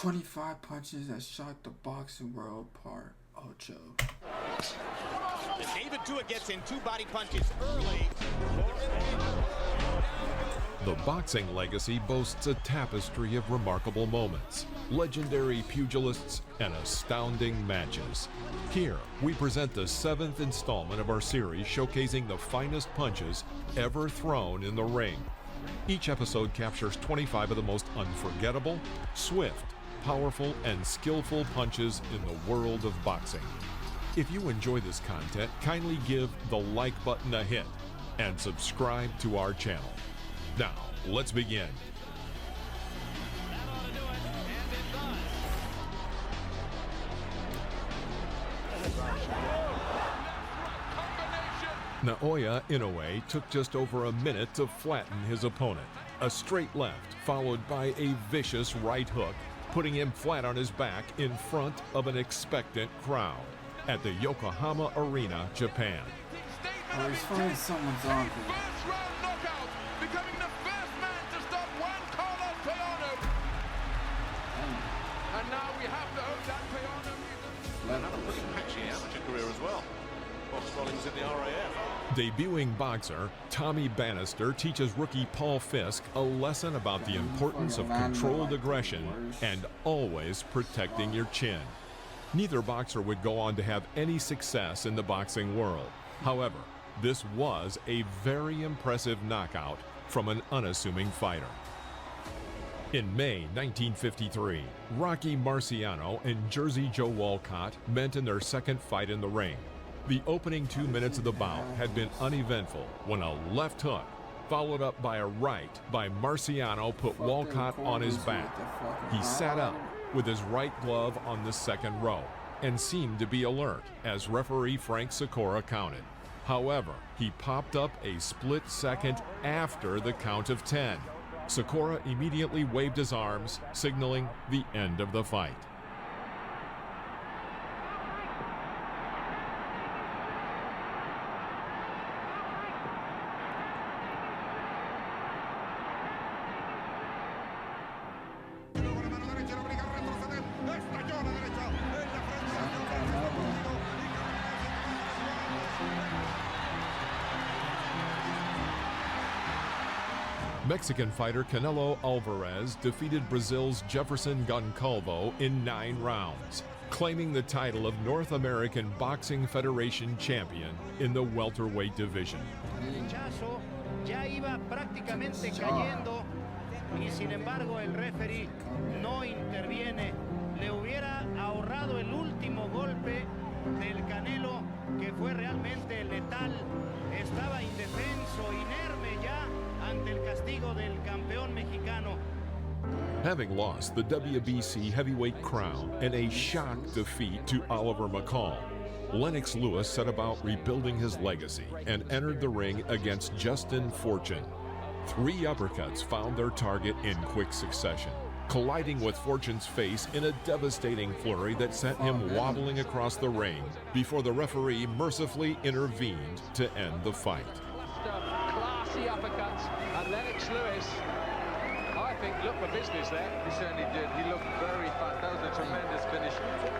25 punches that shocked the boxing world, part Ocho. And David Tua gets in 2 body punches early. The boxing legacy boasts a tapestry of remarkable moments, legendary pugilists, and astounding matches. Here, we present the 7th installment of our series showcasing the finest punches ever thrown in the ring. Each episode captures 25 of the most unforgettable, swift, powerful, and skillful punches in the world of boxing. If you enjoy this content, kindly give the like button a hit and subscribe to our channel. Now, let's begin. Naoya Inoue took just over a minute to flatten his opponent. A straight left followed by a vicious right hook, putting him flat on his back in front of an expectant crowd at the Yokohama Arena, Japan. Oh, he's fighting someone's uncle. First round knockout, becoming the first man to stop Juan Carlos Payano. And now we have to hope that Payano another pretty patchy amateur career as well. Box Rollins in the RAF. Debuting boxer Tommy Bannister teaches rookie Paul Fisk a lesson about the importance of controlled aggression and always protecting your chin. Neither boxer would go on to have any success in the boxing world. However, this was a very impressive knockout from an unassuming fighter. In May 1953, Rocky Marciano and Jersey Joe Walcott met in their second fight in the ring. The opening 2 minutes of the bout had been uneventful when a left hook, followed up by a right by Marciano, put Walcott on his back. He sat up with his right glove on the second row and seemed to be alert as referee Frank Sikora counted. However, he popped up a split second after the count of 10. Sikora immediately waved his arms, signaling the end of the fight. Mexican fighter Canelo Alvarez defeated Brazil's Jefferson Goncalves in 9 rounds, claiming the title of North American Boxing Federation champion in the welterweight division. Ya iba prácticamente cayendo y sin embargo el referee no interviene. Le hubiera ahorrado el último golpe del Canelo, que fue realmente letal. Estaba indefenso, inerme ya ante el castigo del campeón mexicano. Having lost the WBC heavyweight crown in a shock defeat to Oliver McCall, Lennox Lewis set about rebuilding his legacy and entered the ring against Justin Fortune. 3 uppercuts found their target in quick succession, colliding with Fortune's face in a devastating flurry that sent him wobbling across the ring before the referee mercifully intervened to end the fight. Classy uppercuts, and Lennox Lewis, I think, looked for business there. He certainly did. He looked very fast. That was a tremendous finish.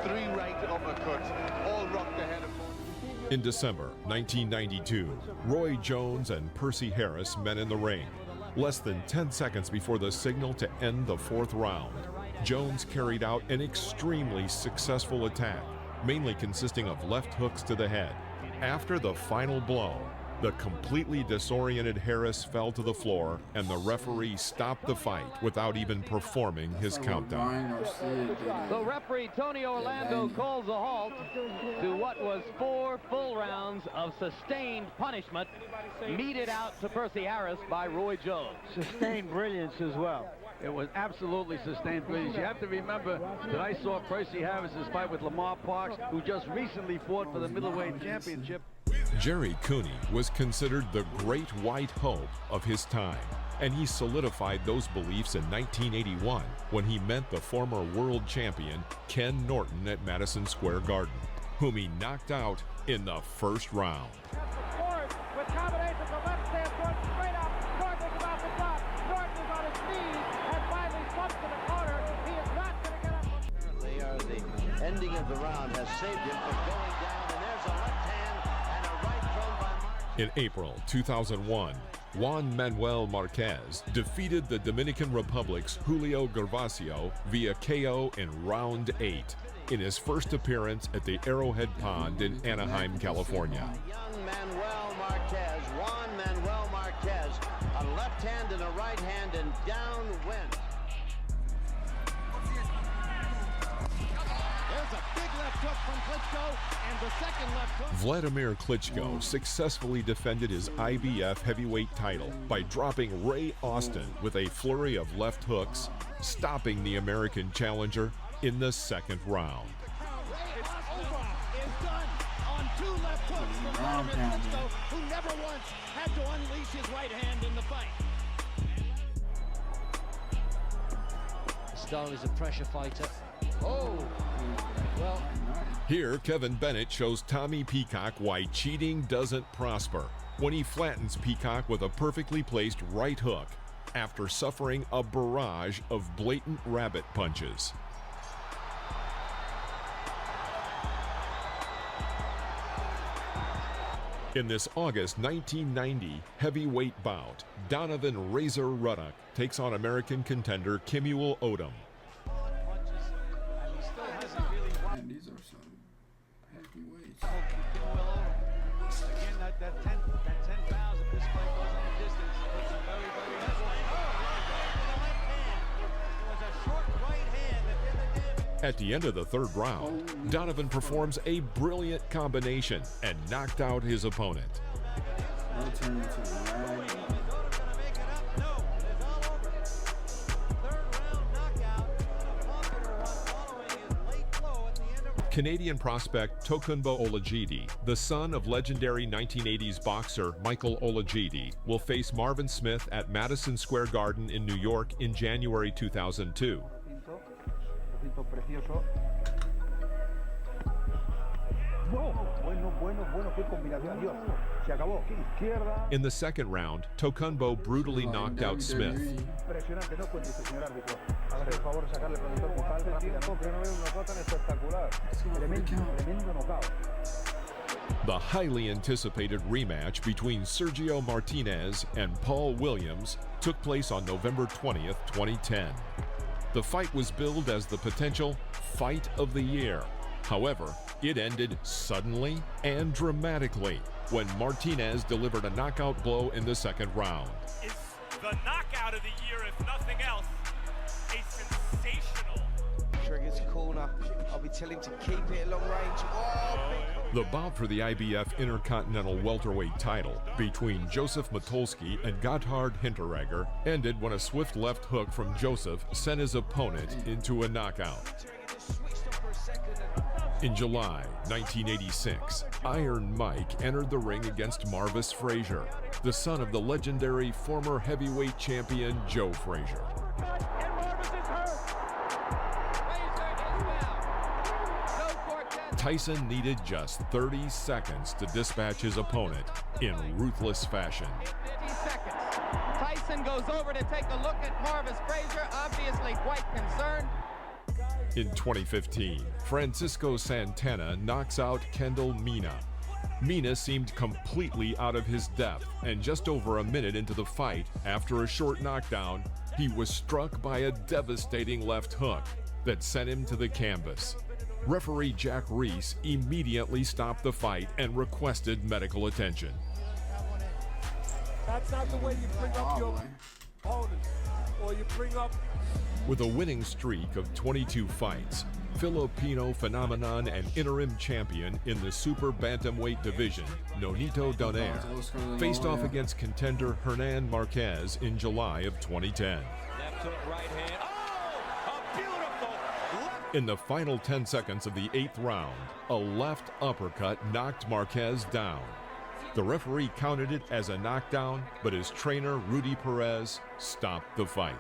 3 right uppercuts, all rocked the head of Fortune. In December 1992, Roy Jones and Percy Harris met in the ring. Less than 10 seconds before the signal to end the 4th round, Jones carried out an extremely successful attack, mainly consisting of left hooks to the head. After the final blow, the completely disoriented Harris fell to the floor, and the referee stopped the fight without even performing his countdown. The referee, Tony Orlando, calls a halt to what was 4 full rounds of sustained punishment meted out to Percy Harris by Roy Jones. Sustained brilliance as well. It was absolutely sustained brilliance. You have to remember that I saw Percy Harris's fight with Lamar Parks, who just recently fought for the middleweight championship. Gerry Cooney was considered the great white hope of his time, and he solidified those beliefs in 1981 when he met the former world champion Ken Norton at Madison Square Garden, whom he knocked out in the 1st round. With combinations of left stance, Norton straight up. Norton is about to drop. Norton is on his knees and finally slumps to the corner. He is not going to get ending of the round has saved him from going down, and there's a left hand and a right thrown by Marquez. In April 2001, Juan Manuel Marquez defeated the Dominican Republic's Julio Gervasio via KO in round 8 in his first appearance at the Arrowhead Pond in Anaheim, California. Young Manuel Marquez, Juan Manuel Marquez, a left hand and a right hand, and down went. There's a big left hook from Klitschko, and the second left hook. Vladimir Klitschko successfully defended his IBF heavyweight title by dropping Ray Austin with a flurry of left hooks, stopping the American challenger in the second round. Ray Austin is done on 2 left hooks from Vladimir Klitschko, who never once had to unleash his right hand in the fight. Stone is a pressure fighter. Oh, well. Here, Kevin Bennett shows Tommy Peacock why cheating doesn't prosper when he flattens Peacock with a perfectly placed right hook after suffering a barrage of blatant rabbit punches. In this August 1990 heavyweight bout, Donovan Razor Ruddock takes on American contender Kimuel Odom. Man, these are some heavyweights. Again, that 10,000 this fight goes in the distance. It's a very, very It was a short right hand that did the damage. At the end of the third round, Donovan performs a brilliant combination and knocked out his opponent. Canadian prospect Tokunbo Olajide, the son of legendary 1980s boxer Michael Olajide, will face Marvin Smith at Madison Square Garden in New York in January 2002. In the second round, Tokunbo brutally knocked out Smith. The highly anticipated rematch between Sergio Martinez and Paul Williams took place on November 20th, 2010. The fight was billed as the potential fight of the year. However, it ended suddenly and dramatically when Martinez delivered a knockout blow in the second round. Is the knockout of the year, if nothing else, a sensational. Triggers corner. I'll be telling him to keep it at long range. Oh, the bout for the IBF Intercontinental Welterweight title between Joseph Matulski and Gotthard Hinteregger ended when a swift left hook from Joseph sent his opponent into a knockout. In July 1986, Iron Mike entered the ring against Marvis Frazier, the son of the legendary former heavyweight champion Joe Frazier. Tyson needed just 30 seconds to dispatch his opponent in ruthless fashion. 50 seconds. Tyson goes over to take a look at Marvis Frazier, obviously quite concerned. In 2015, Francisco Santana knocks out Kendall Mina. Mina seemed completely out of his depth, and just over a minute into the fight, after a short knockdown, he was struck by a devastating left hook that sent him to the canvas. Referee Jack Reese immediately stopped the fight and requested medical attention. That's not the way you bring up your opponents, or you bring up. With a winning streak of 22 fights, Filipino phenomenon and interim champion in the super bantamweight division, Nonito Donaire, faced off against contender Hernan Marquez in July of 2010. Left hook, right hand. Oh, a beautiful left. In the final 10 seconds of the 8th round, a left uppercut knocked Marquez down. The referee counted it as a knockdown, but his trainer, Rudy Perez, stopped the fight.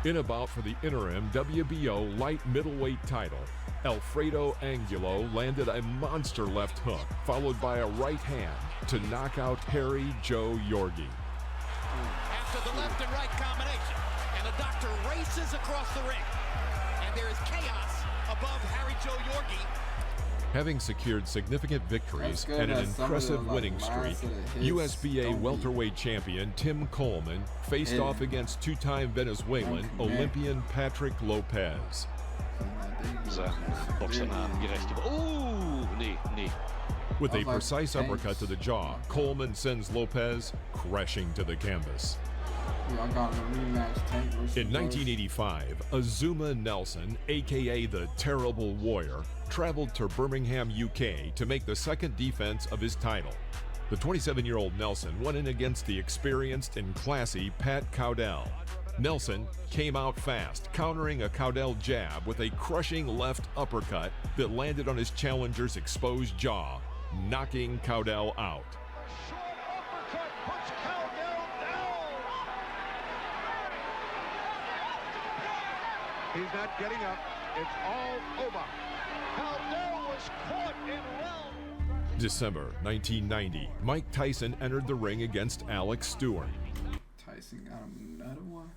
In a bout for the interim WBO light middleweight title, Alfredo Angulo landed a monster left hook, followed by a right hand to knock out Harry Joe Yorgi. After the left and right combination, And the doctor races across the ring. And there is chaos above Harry Joe Yorgi. Having secured significant victories and an impressive winning streak, USBA welterweight champion Tim Coleman faced off against two-time Venezuelan Olympian Patrick Lopez. With a precise uppercut to the jaw, Coleman sends Lopez crashing to the canvas. In 1985, Azuma Nelson, aka the Terrible Warrior, traveled to Birmingham, UK to make the second defense of his title. The 27-year-old Nelson went in against the experienced and classy Pat Cowdell. Nelson came out fast, countering a Cowdell jab with a crushing left uppercut that landed on his challenger's exposed jaw, knocking Cowdell out. He's not getting up. It's all over. Cowdell was caught in round. December 1990, Mike Tyson entered the ring against Alex Stewart. Tyson got him another one.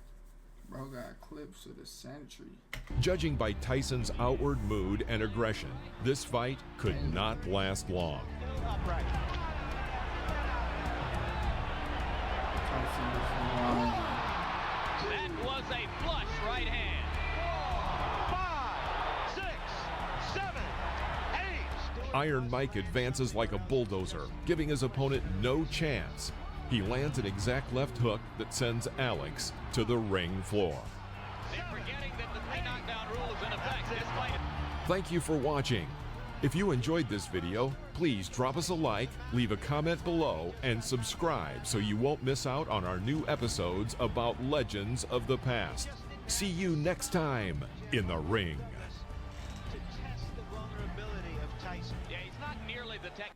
Bro got clips of the century. Judging by Tyson's outward mood and aggression, this fight could not last long. Upright. That was a flush right hand. 5, 6, 7, 8. Iron Mike advances like a bulldozer, giving his opponent no chance. He lands an exact left hook that sends Alex to the ring floor. They're forgetting that the 3 knockdown rule is in effect. This fight. Thank you for watching. If you enjoyed this video, please drop us a like, leave a comment below, and subscribe so you won't miss out on our new episodes about legends of the past. See you next time in the ring. To test the vulnerability of Tyson. Yeah, he's not nearly the tech.